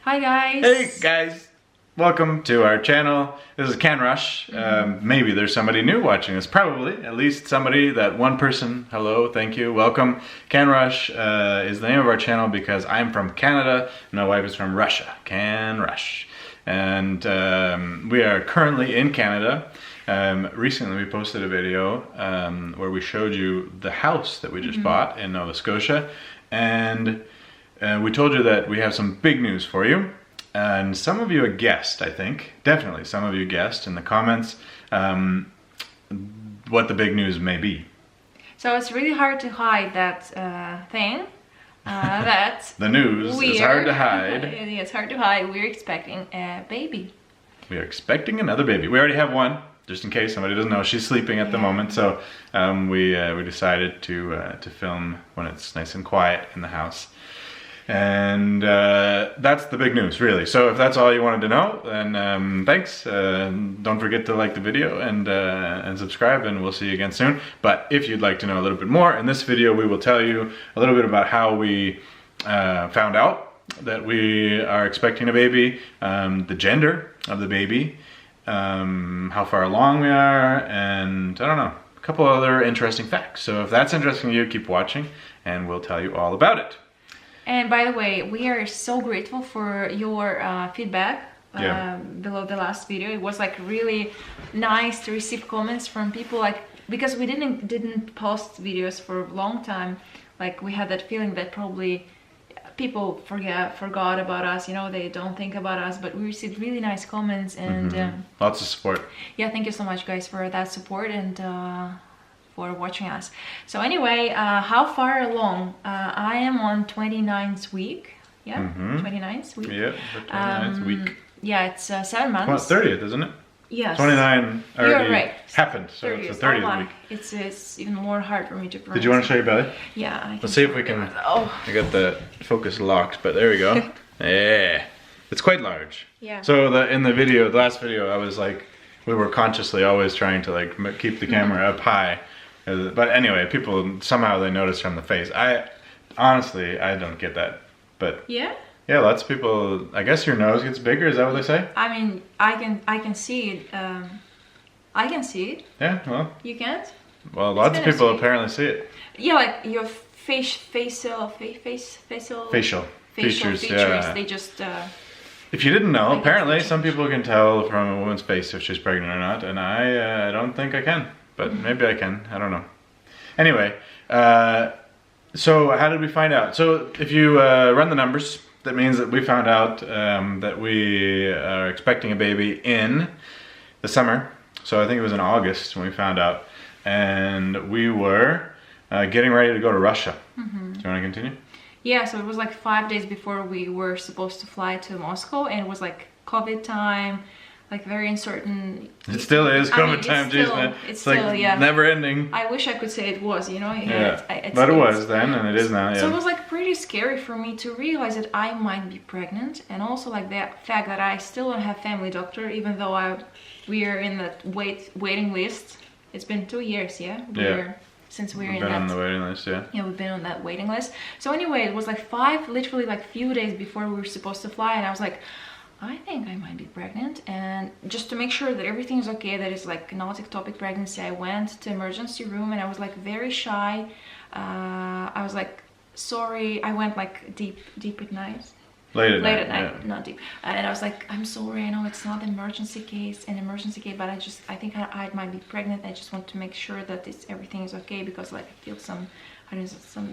Hi guys! Hey guys! Welcome to our channel. This is CANRUSH. Maybe there's somebody new watching this. Probably. At least somebody, that one person. Hello, thank you, welcome. CANRUSH is the name of our channel because I'm from Canada and my wife is from Russia. CANRUSH. And we are currently in Canada. Recently we posted a video where we showed you the house that we just bought in Nova Scotia. And we told you that we have some big news for you. And some of you have guessed, I think, definitely some of you guessed in the comments what the big news may be. So it's really hard to hide that thing. The news is hard to hide. It's hard to hide. We're expecting a baby. We are expecting another baby. We already have one, just in case somebody doesn't know. She's sleeping at the moment, so we decided to film when it's nice and quiet in the house. And that's the big news, really. So if that's all you wanted to know, then thanks. Don't forget to like the video and subscribe, and we'll see you again soon. But if you'd like to know a little bit more, in this video we will tell you a little bit about how we found out that we are expecting a baby, the gender of the baby, how far along we are, and I don't know, a couple other interesting facts. So if that's interesting to you, keep watching and we'll tell you all about it. And by the way, we are so grateful for your feedback below the last video. It was like really nice to receive comments from people, like, because we didn't post videos for a long time. Like, we had that feeling that probably people forgot about us, you know, they don't think about us, but we received really nice comments and lots of support. Yeah, thank you so much guys for that support and for watching us. So anyway, how far along? I am on 29th week. Yeah, 29th week. Yeah, 29th week. Yeah, it's 7 months. Well, 30th, isn't it? Yes. 29 already right. happened, so 30th. It's the 30th week. It's even more hard for me to pronounce. Did you want to show your belly? Yeah. Let's see if we can. Oh. I got the focus locked, but there we go. Yeah, it's quite large. Yeah. So in the video, the last video, I was like, we were consciously always trying to like keep the camera up high. But anyway, people somehow they notice from the face. Honestly, I don't get that. But yeah, lots of people. I guess your nose gets bigger. Is that what they say? I mean, I can see it. I can see it. Yeah, well. You can't. Well, lots of people apparently see it. Yeah, like your facial features. Yeah. They just. If you didn't know, apparently some people can tell from a woman's face if she's pregnant or not, and I don't think I can. But maybe I can, I don't know. Anyway, so how did we find out? So if you run the numbers, that means that we found out that we are expecting a baby in the summer. So I think it was in August when we found out. And we were getting ready to go to Russia. Do you want to continue? Yeah, so it was like 5 days before we were supposed to fly to Moscow, and it was like COVID time. Like very uncertain. It still is COVID time, man. It's still, like never ending. I wish I could say it was, you know. But it was then, and it is now. Yeah. So it was like pretty scary for me to realize that I might be pregnant, and also like the fact that I still don't have family doctor, even though we are in the waiting list. It's been 2 years, since we've been on the waiting list, Yeah, we've been on that waiting list. So anyway, it was like literally like few days before we were supposed to fly, and I was like, I think I might be pregnant, and just to make sure that everything is okay, that it's like not ectopic pregnancy, I went to emergency room and I was like very shy. I was like, sorry, I went like deep at night. Late at night, yeah. Not deep. And I was like, I'm sorry, I know it's not an emergency case, but I think I might be pregnant. I just want to make sure that everything is okay, because like I feel some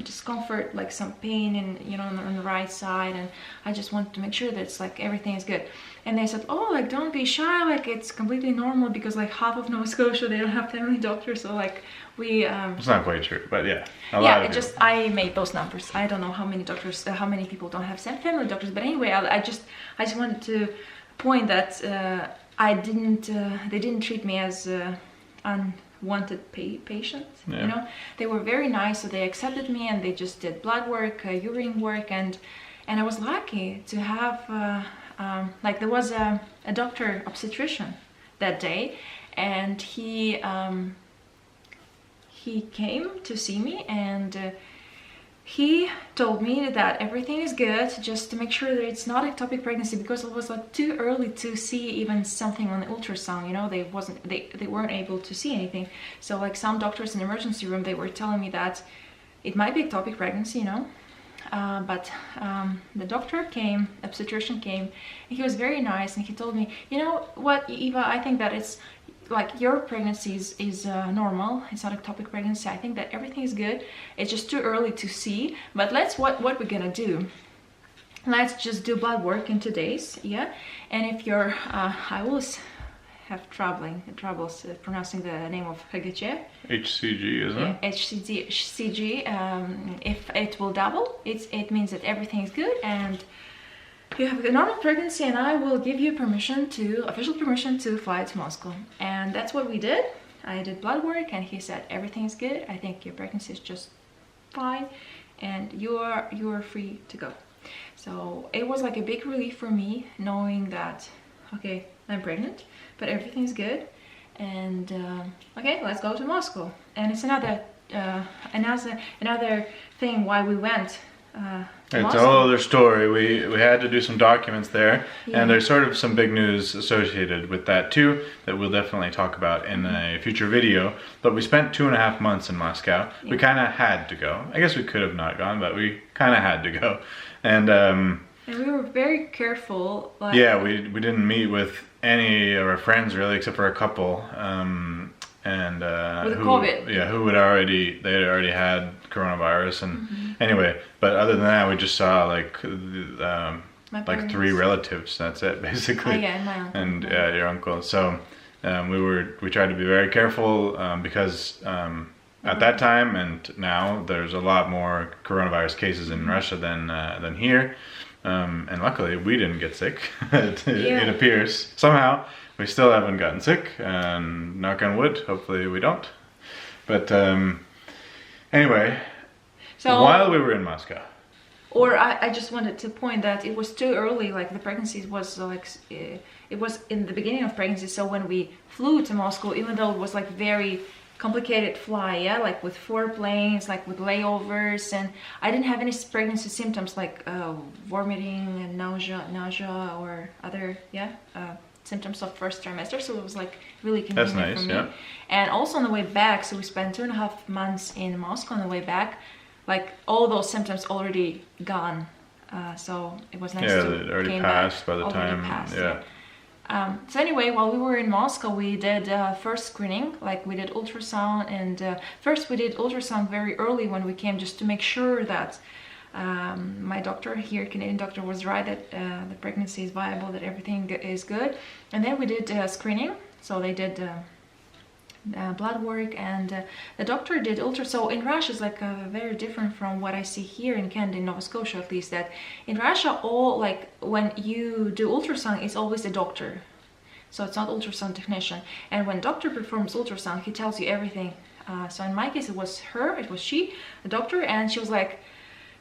discomfort, like some pain on the right side, and I just want to make sure that it's like everything is good. And they said, oh, like don't be shy, like it's completely normal, because like half of Nova Scotia they don't have family doctors, so like we it's not quite true, but yeah, I made those numbers. I don't know how many doctors, how many people don't have family doctors, but anyway, I just wanted to point that they didn't treat me as unwanted patient, you know. They were very nice, so they accepted me, and they just did blood work, urine work, and I was lucky to have like there was a doctor obstetrician that day, and he came to see me, and he told me that everything is good, just to make sure that it's not ectopic pregnancy, because it was like too early to see even something on the ultrasound, you know. They weren't able to see anything. So like some doctors in the emergency room, they were telling me that it might be ectopic pregnancy, you know. But the doctor came, obstetrician came, and he was very nice, and he told me, you know what, Eva, I think that it's like your pregnancy is normal. It's not ectopic pregnancy. I think that everything is good. It's just too early to see. But what we're gonna do? Let's just do blood work in 2 days, yeah. And if you're, I always have troubles pronouncing the name of HCG. HCG, isn't it? HCG. If it will double, it means that everything is good and you have a normal pregnancy, and I will give you official permission to fly to Moscow. And that's what we did. I did blood work, and he said everything is good. I think your pregnancy is just fine, and you're free to go. So it was like a big relief for me, knowing that okay, I'm pregnant, but everything's good, and okay, let's go to Moscow. And it's another thing why we went. It's a whole other story. We had to do some documents there, yeah. And there's sort of some big news associated with that too that we'll definitely talk about in a future video. But we spent 2.5 months in Moscow. Yeah. We kind of had to go. I guess we could have not gone, but we kind of had to go. And we were very careful. Like, yeah, we didn't meet with any of our friends really, except for a couple. And with COVID. Yeah, they had already had coronavirus, and anyway, but other than that, we just saw like 3 relatives. That's it, basically. Oh, yeah, and my uncle. And your uncle. So we tried to be very careful because at that time and now there's a lot more coronavirus cases in Russia than here, and luckily we didn't get sick. It appears somehow. We still haven't gotten sick, and knock on wood, hopefully we don't. But anyway, so while we were in Moscow. Or I just wanted to point that it was too early, like the pregnancy was like, it was in the beginning of pregnancy, so when we flew to Moscow, even though it was like very complicated fly, yeah, like with 4 planes, like with layovers, and I didn't have any pregnancy symptoms like vomiting and nausea or other, symptoms of first trimester, so it was like really convenient. That's nice, for me. yeah. And also on the way back, so we spent 2.5 months in Moscow. On the way back, like all those symptoms already gone, so it was nice to it already passed by the time. So anyway, while we were in Moscow, we did first screening, like we did ultrasound, and first we did ultrasound very early when we came, just to make sure that my doctor here, Canadian doctor, was right that the pregnancy is viable, that everything is good. And then we did screening, so they did blood work, and the doctor did ultrasound. So in Russia is like very different from what I see here in Canada, in Nova Scotia at least, that in Russia all, like when you do ultrasound, it's always the doctor, so it's not ultrasound technician. And when doctor performs ultrasound, he tells you everything. So in my case, it was she, the doctor, and she was like,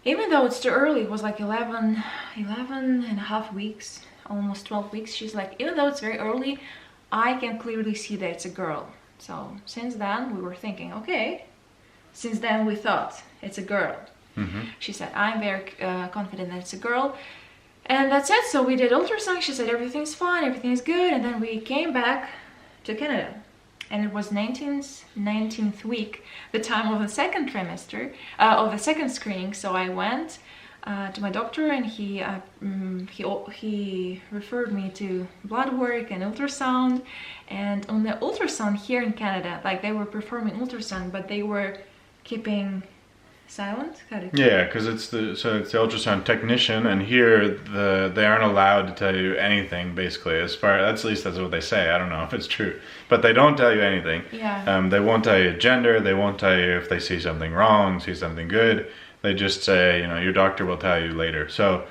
even though it's too early, it was like 11 and a half weeks, almost 12 weeks. She's like, even though it's very early, I can clearly see that it's a girl. So since then we were thinking, okay, since then we thought it's a girl. She said, I'm very confident that it's a girl. And that's it. So we did ultrasound. She said, everything's fine, everything's good. And then we came back to Canada. And it was 19th week, the time of the second trimester, of the second screening. So I went to my doctor, and he referred me to blood work and ultrasound. And on the ultrasound here in Canada, like they were performing ultrasound, but they were keeping silent. Yeah, because it's the ultrasound technician, and here they aren't allowed to tell you anything, basically. At least that's what they say. I don't know if it's true, but they don't tell you anything. Yeah. They won't tell you gender. They won't tell you if they see something wrong, see something good. They just say, your doctor will tell you later. So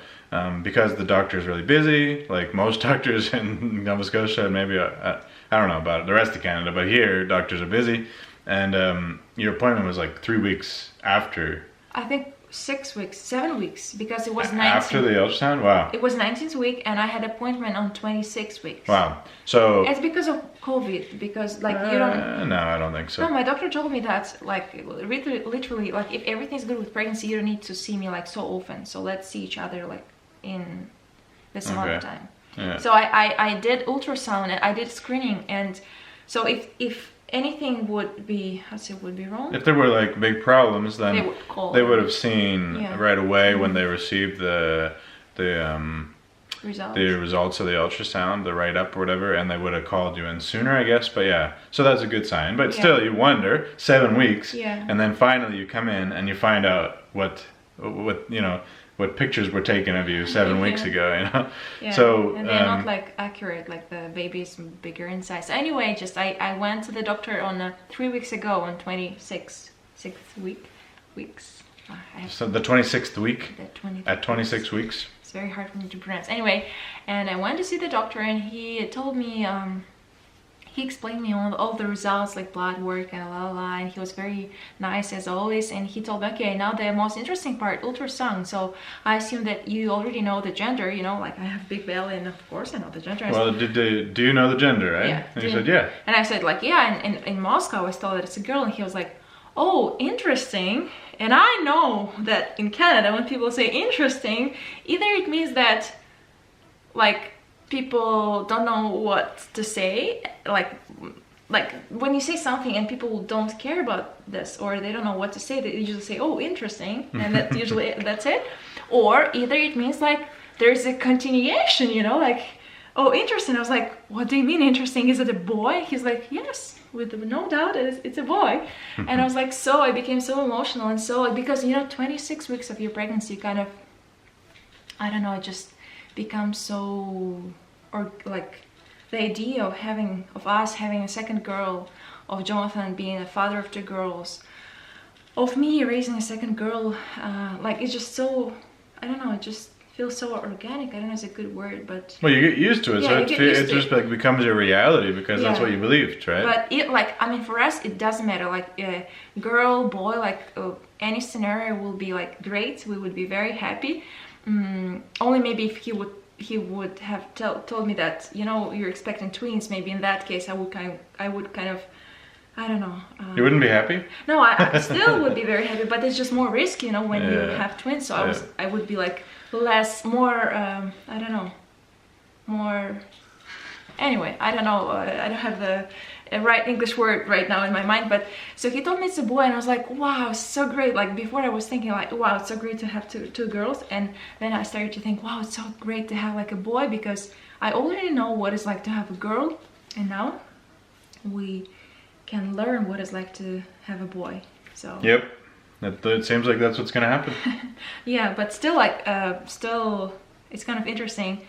because the doctor is really busy, like most doctors in Nova Scotia, and maybe I don't know about the rest of Canada, but here doctors are busy. And your appointment was like 3 weeks after. I think 7 weeks, because it was 19. After the ultrasound? Wow. It was 19th week, and I had appointment on 26 weeks. Wow. So it's because of COVID, because like you don't. No, I don't think so. No, my doctor told me that like literally like if everything's good with pregnancy, you don't need to see me like so often. So let's see each other like in this amount of time. Yeah. So I did ultrasound and I did screening, and so if anything would be wrong. If there were like big problems, then they would have seen right away when they received the results of the ultrasound, the write-up or whatever, and they would have called you in sooner, I guess. But yeah, so that's a good sign. But still, you wonder, 7 weeks, and then finally you come in and you find out what what pictures were taken of you 7 weeks ago, you know. Yeah. So and they're not like accurate, like the baby's bigger in size. Anyway, just I went to the doctor on 3 weeks ago on 26th weeks. So the 26th week. At 26 weeks. It's very hard for me to pronounce. Anyway, and I went to see the doctor, and he told me, he explained me all the results, like blood work and and he was very nice as always. And he told me, okay, now the most interesting part, ultrasound. So I assume that you already know the gender, you know, like I have big belly, and of course I know the gender. Well, do you know the gender, right? Yeah. And he said, yeah. And I said, like, yeah, and in Moscow I was told that it's a girl, and he was like, oh, interesting. And I know that in Canada, when people say interesting, either it means that, like, people don't know what to say, like when you say something and people don't care about this, or they don't know what to say, they usually say, oh, interesting, and that's usually that's it. Or either it means like there's a continuation, you know, like, oh, interesting. I was like, what do you mean interesting? Is it a boy? He's like, yes, with no doubt it's a boy. And I was like, so I became so emotional, and so, because, you know, 26 weeks of your pregnancy kind of, I don't know, it just becomes so, or like the idea of us having a second girl, of Jonathan being a father of 2 girls, of me raising a second girl, like it's just so, I don't know, it just feels so organic. I don't know if it's a good word, but well, you get used to it, so it just like becomes your reality, because that's what you believed, right? But it, like, I mean, for us it doesn't matter, like girl, boy, like any scenario will be like great, we would be very happy. Only maybe if he would have told me that, you know, you're expecting twins, maybe in that case I would kind of I don't know. You wouldn't be happy? No, I still would be very happy, but it's just more risk, you know, when you have twins. So I would be like more, I don't know, more. Anyway, I don't know. I don't have the right English word right now in my mind, but so he told me it's a boy, and I was like, wow, so great. Like before I was thinking like, wow, it's so great to have two girls, and then I started to think, wow, it's so great to have like a boy, because I already know what it's like to have a girl, and now we can learn what it's like to have a boy. So yep, it seems like that's what's gonna happen. Yeah, but still, like still it's kind of interesting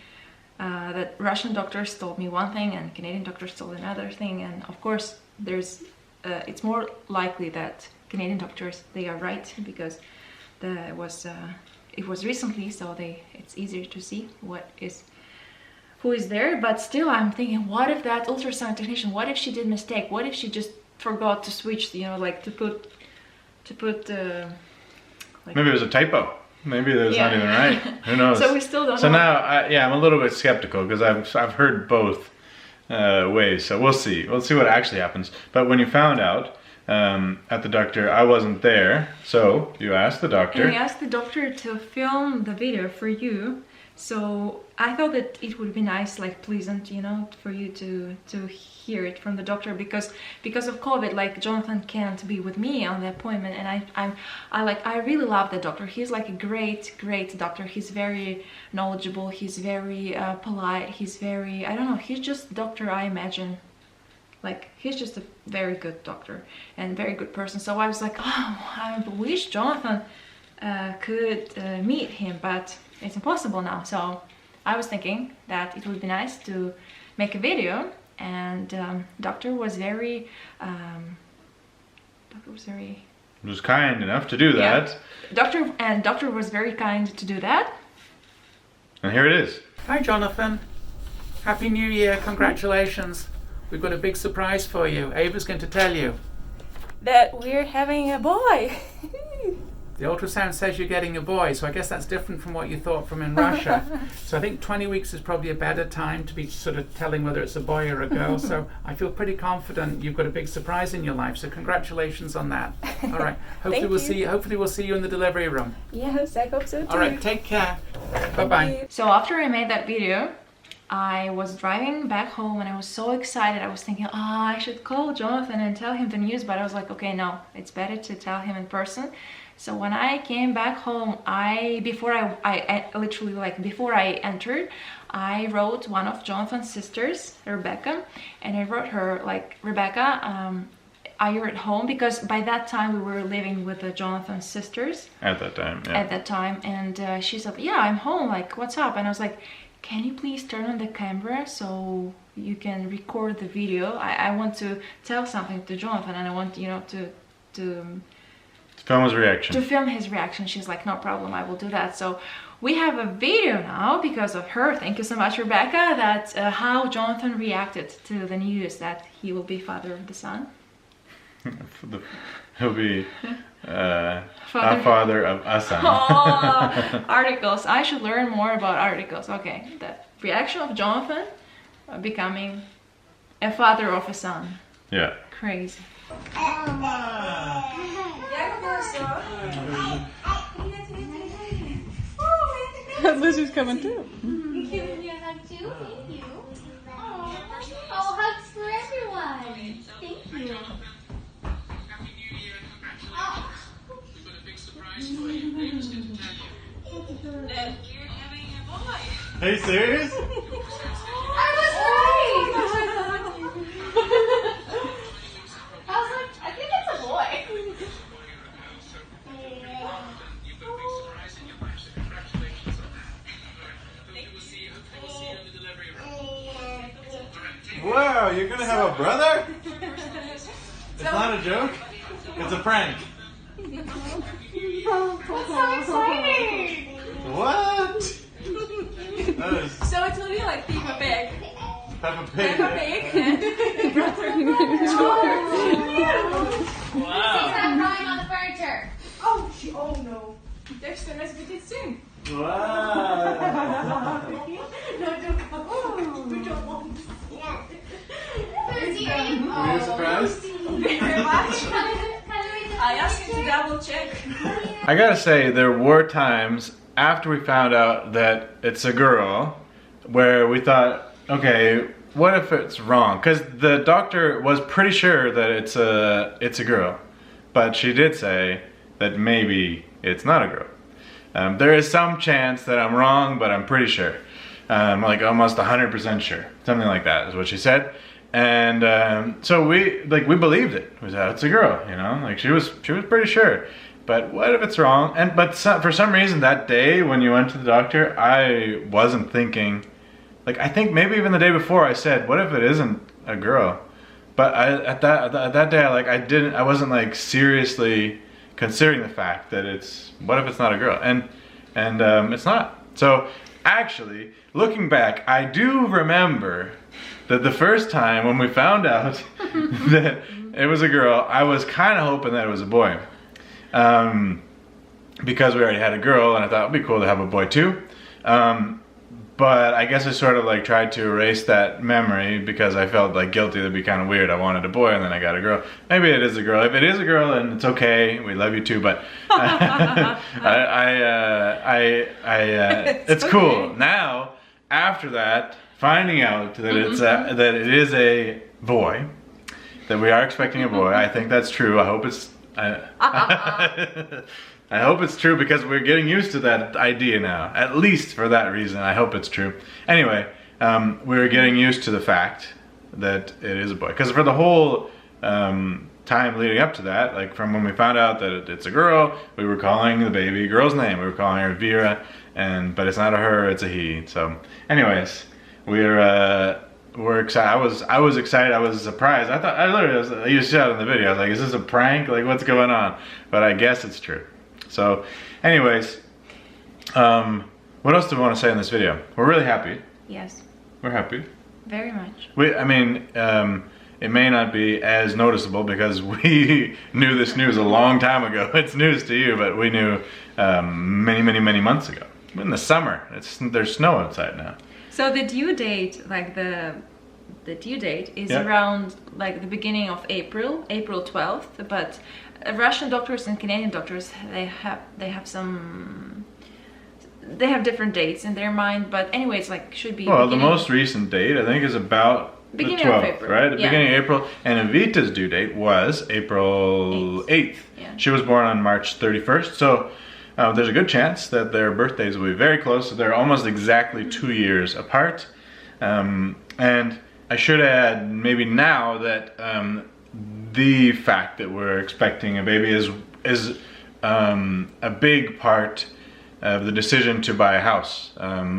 that Russian doctors told me one thing and Canadian doctors told another thing, and of course there's it's more likely that Canadian doctors, they are right, because it was recently, so it's easier to see who is there. But still I'm thinking, what if that ultrasound technician, what if she did mistake, what if she just forgot to switch, you know, like to put like, maybe it was a typo. Maybe that was not even right. Who knows? So we still don't know. So now, I'm a little bit skeptical, because I've heard both ways. So we'll see. We'll see what actually happens. But when you found out at the doctor, I wasn't there. So you asked the doctor. And I asked the doctor to film the video for you. So I thought that it would be nice, like pleasant, you know, for you to hear it from the doctor, because of COVID, like Jonathan can't be with me on the appointment, and I really love the doctor. He's like a great doctor. He's very knowledgeable. He's very polite. He's very, I don't know, he's just doctor I imagine. Like, he's just a very good doctor and very good person. So I was like, oh, I wish Jonathan could meet him, but it's impossible now. So I was thinking that it would be nice to make a video, and doctor was very was kind enough to do that. Yeah. Doctor was very kind to do that. And here it is. Hi Jonathan, Happy New Year, congratulations. We've got a big surprise for you. Ava's going to tell you. That we're having a boy. The ultrasound says you're getting a boy, so I guess that's different from what you thought from in Russia. So I think 20 weeks is probably a better time to be sort of telling whether it's a boy or a girl. So I feel pretty confident you've got a big surprise in your life. So congratulations on that. All right. Hopefully we'll see you in the delivery room. Yes, I hope so too. All right. Take care. Bye-bye. So after I made that video, I was driving back home and I was so excited. I was thinking, oh, I should call Jonathan and tell him the news, but I was like, okay, no, it's better to tell him in person. So when I came back home, before I entered, I wrote one of Jonathan's sisters, Rebecca, and I wrote her like, Rebecca, are you at home? Because by that time we were living with Jonathan's sisters. At that time, yeah. At that time, and she said, yeah, I'm home, like, what's up? And I was like, can you please turn on the camera so you can record the video? I want to tell something to Jonathan, and I want, you know, to film his reaction. To film his reaction. She's like, no problem, I will do that. So we have a video now because of her. Thank you so much, Rebecca. That how Jonathan reacted to the news that he will be father of the son. He'll be father of a son. Oh, articles. I should learn more about articles. Okay, the reaction of Jonathan becoming a father of a son. Yeah. Crazy. Lizzie's coming too. Thank you. Oh, hugs for everyone. Thank you. Are you serious? I was right. I was like, I think it's a boy. Wow, you're gonna have a brother? It's not a joke. It's a prank. That's so exciting. What? So it's literally like Peppa Pig. Peppa Pig. Peppa Pig. Wow. Stop drawing on the furniture. Oh no. Dexter has been kids soon. Wow. Were you surprised? Very much. I asked you to double check. I gotta say, there were times after we found out that it's a girl where we thought, okay, what if it's wrong? Because the doctor was pretty sure that it's a girl, but she did say that maybe it's not a girl. There is some chance that I'm wrong, but I'm pretty sure. Like almost 100% sure. Something like that is what she said. And so we believed it. We said, it's a girl, you know? Like she was pretty sure. But what if it's wrong? For some reason that day when you went to the doctor, I wasn't thinking, like I think maybe even the day before I said, what if it isn't a girl? But at that day, I wasn't like seriously considering the fact that what if it's not a girl? And it's not. So actually, looking back, I do remember that the first time when we found out that it was a girl, I was kind of hoping that it was a boy. Because we already had a girl and I thought it'd be cool to have a boy too. But I guess I sort of like tried to erase that memory because I felt like guilty. That'd be kind of weird. I wanted a boy and then I got a girl. Maybe it is a girl. If it is a girl, then it's okay. We love you too. But it's cool. Now, after that, finding out that that it is a boy, that we are expecting a boy. I think that's true. I hope it's. I hope it's true because we're getting used to that idea now. At least for that reason, I hope it's true. Anyway, we're getting used to the fact that it is a boy. Because for the whole time leading up to that, like from when we found out that it's a girl, we were calling the baby girl's name. We were calling her Vera, but it's not a her, it's a he. So, anyways, we're excited. I was excited. I was surprised. You saw it in the video. I was like, is this a prank? Like, what's going on? But I guess it's true. So, anyways, what else do we want to say in this video? We're really happy. Yes. We're happy. Very much. it may not be as noticeable because we knew this news a long time ago. It's news to you, but we knew many months ago. In the summer, there's snow outside now. So the due date, like the due date is Yeah. around like the beginning of April 12th, but Russian doctors and Canadian doctors, they have different dates in their mind, but anyways, like should be Well, the most recent date I think is about Beginning the of 12th, April, right? The yeah. beginning of April. And Evita's due date was April 8th. Yeah. She was born on March 31st, so there's a good chance that their birthdays will be very close. They're almost exactly 2 years apart. And I should add maybe now that the fact that we're expecting a baby is a big part of the decision to buy a house.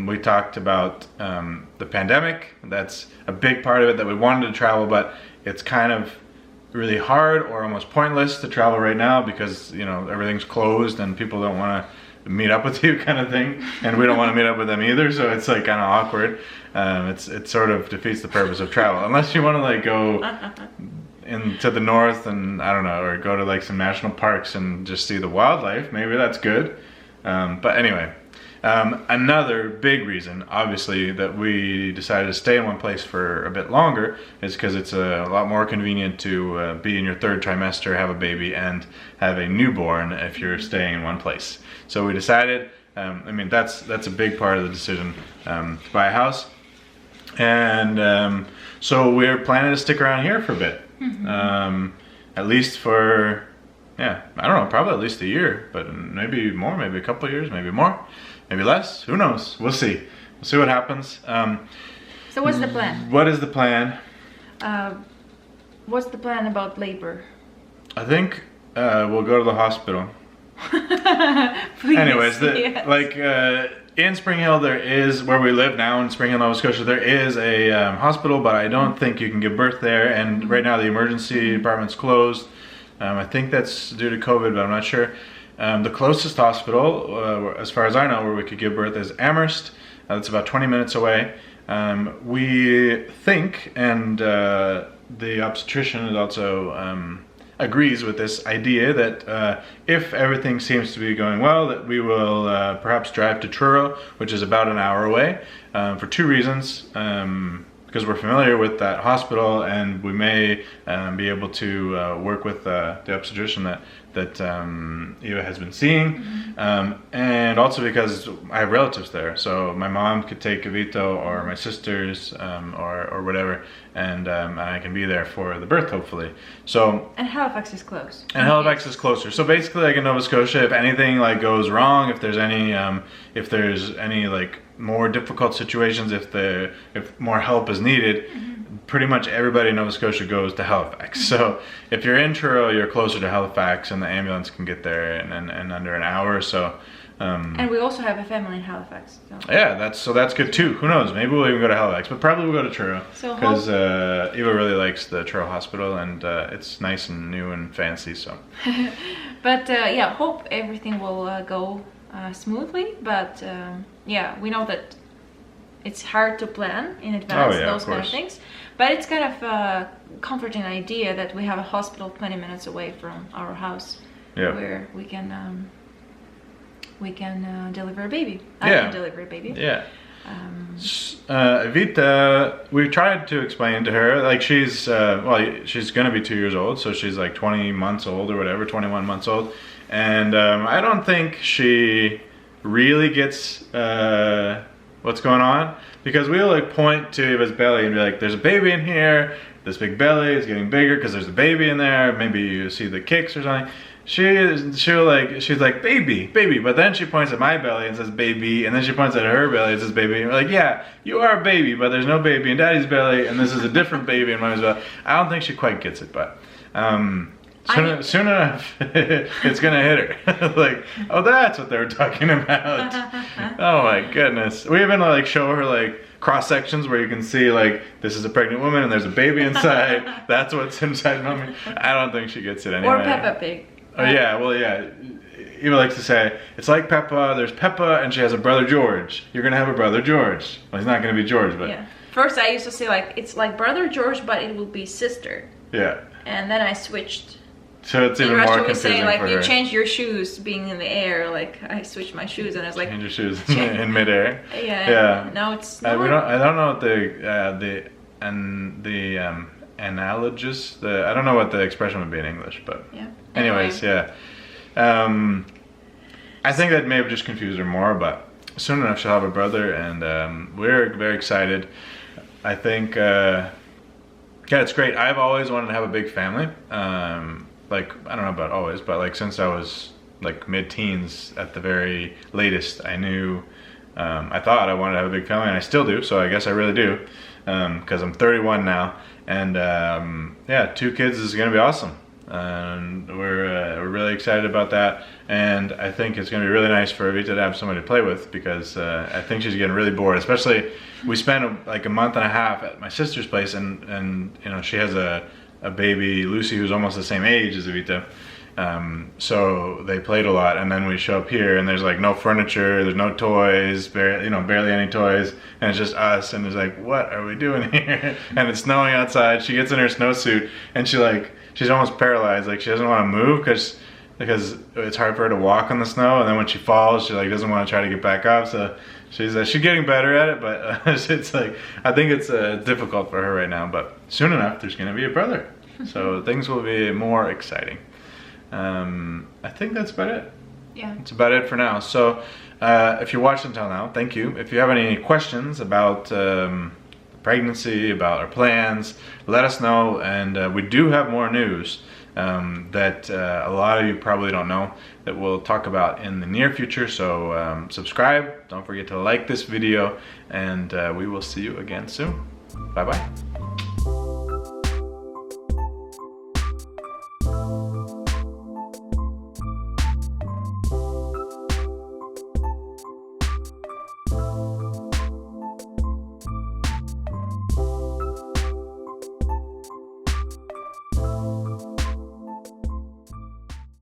We talked about the pandemic. That's a big part of it, that we wanted to travel, but it's kind of really hard or almost pointless to travel right now because, you know, everything's closed and people don't want to meet up with you kind of thing, and we don't want to meet up with them either, so it's like kind of awkward. It sort of defeats the purpose of travel unless you want to like go into the north and I don't know, or go to like some national parks and just see the wildlife. Maybe that's good. But anyway, another big reason, obviously, that we decided to stay in one place for a bit longer is because it's a lot more convenient to be in your third trimester, have a baby, and have a newborn if you're staying in one place. So we decided, I mean, that's a big part of the decision to buy a house. And so we're planning to stick around here for a bit, at least for... Yeah, I don't know, probably at least a year, but maybe more, maybe a couple of years, maybe more, maybe less, who knows, we'll see. We'll see what happens. So what's the plan? What is the plan? What's the plan about labor? I think we'll go to the hospital. Please, Anyways, yes. like in Springhill, there is, where we live now in Springhill, Nova Scotia, there is a hospital, but I don't think you can give birth there, and right now the emergency department's closed. I think that's due to COVID, but I'm not sure. The closest hospital, as far as I know, where we could give birth is Amherst. That's about 20 minutes away. We think, and the obstetrician is also agrees with this idea, that if everything seems to be going well, that we will perhaps drive to Truro, which is about an hour away, for two reasons. Because we're familiar with that hospital, and we may be able to work with the obstetrician that Eva has been seeing, and also because I have relatives there, so my mom could take Evito or my sisters or whatever, and I can be there for the birth hopefully. So And Halifax is close. and Halifax is closer. So basically, like in Nova Scotia, if anything like goes wrong, if there's any like more difficult situations, if more help is needed, pretty much everybody in Nova Scotia goes to Halifax. So if you're in Truro, you're closer to Halifax, and the ambulance can get there in under an hour or so. And we also have a family in Halifax. So. Yeah, that's good too. Who knows? Maybe we'll even go to Halifax, but probably we'll go to Truro So because Eva really likes the Truro Hospital, and it's nice and new and fancy. So. But yeah, hope everything will go smoothly. But yeah, we know that it's hard to plan in advance, those kind of things. But it's kind of a comforting idea that we have a hospital 20 minutes away from our house, where we can deliver a baby. I can deliver a baby. Yeah. Evita, we tried to explain to her, like she's going to be 2 years old, so she's like 20 months old or whatever, 21 months old, and I don't think she really gets what's going on, because we'll like point to Eva's belly and be like, there's a baby in here, this big belly is getting bigger because there's a baby in there, maybe you see the kicks or something. She's like baby, but then she points at my belly and says baby, and then she points at her belly and says baby, and we're like, yeah, you are a baby, but there's no baby in daddy's belly, and this is a different baby in mommy's belly. I don't think she quite gets it, but soon enough it's gonna hit her. Like, oh, that's what they were talking about. Oh my goodness. We even like show her like cross sections where you can see like this is a pregnant woman and there's a baby inside. That's what's inside mommy. I don't think she gets it anyway. Or Peppa Pig. Oh yeah, well yeah. Eva likes to say, it's like Peppa, there's Peppa and she has a brother George. You're gonna have a brother George. Well, he's not gonna be George, but... Yeah. First I used to say like, it's like brother George, but it will be sister. Yeah. And then I switched. So it's even in more Russia we confusing say like, for you her. change your shoes being in the air. Like, I switched my shoes and I was like... Change your shoes in midair. Yeah. Yeah. Now it's... I don't know what the analogous, I don't know what the expression would be in English, but... Yeah. Anyways, yeah. I think that may have just confused her more, but soon enough she'll have a brother, and we're very excited. I think, yeah, it's great. I've always wanted to have a big family. Like, I don't know about always, but like since I was like mid-teens at the very latest, I knew, I thought I wanted to have a big family, and I still do, so I guess I really do, because I'm 31 now, and yeah, 2 kids is gonna be awesome. And we're really excited about that, and I think it's going to be really nice for Evita to have somebody to play with, because I think she's getting really bored. Especially, we spent like a month and a half at my sister's place, and you know, she has a baby, Lucy, who's almost the same age as Evita. So they played a lot, and then we show up here and there's like no furniture, there's no toys, barely any toys, and it's just us, and it's like, what are we doing here? And it's snowing outside. She gets in her snowsuit and she's almost paralyzed, like she doesn't want to move because it's hard for her to walk on the snow, and then when she falls she like doesn't want to try to get back up, so she's getting better at it, but it's like, I think it's difficult for her right now, but soon enough there's gonna be a brother, so things will be more exciting. I think that's about it. Yeah. It's about it for now. So if you watched until now, thank you. If you have any questions about pregnancy, about our plans, let us know. And we do have more news that a lot of you probably don't know that we'll talk about in the near future. So subscribe, don't forget to like this video, and we will see you again soon. Bye bye.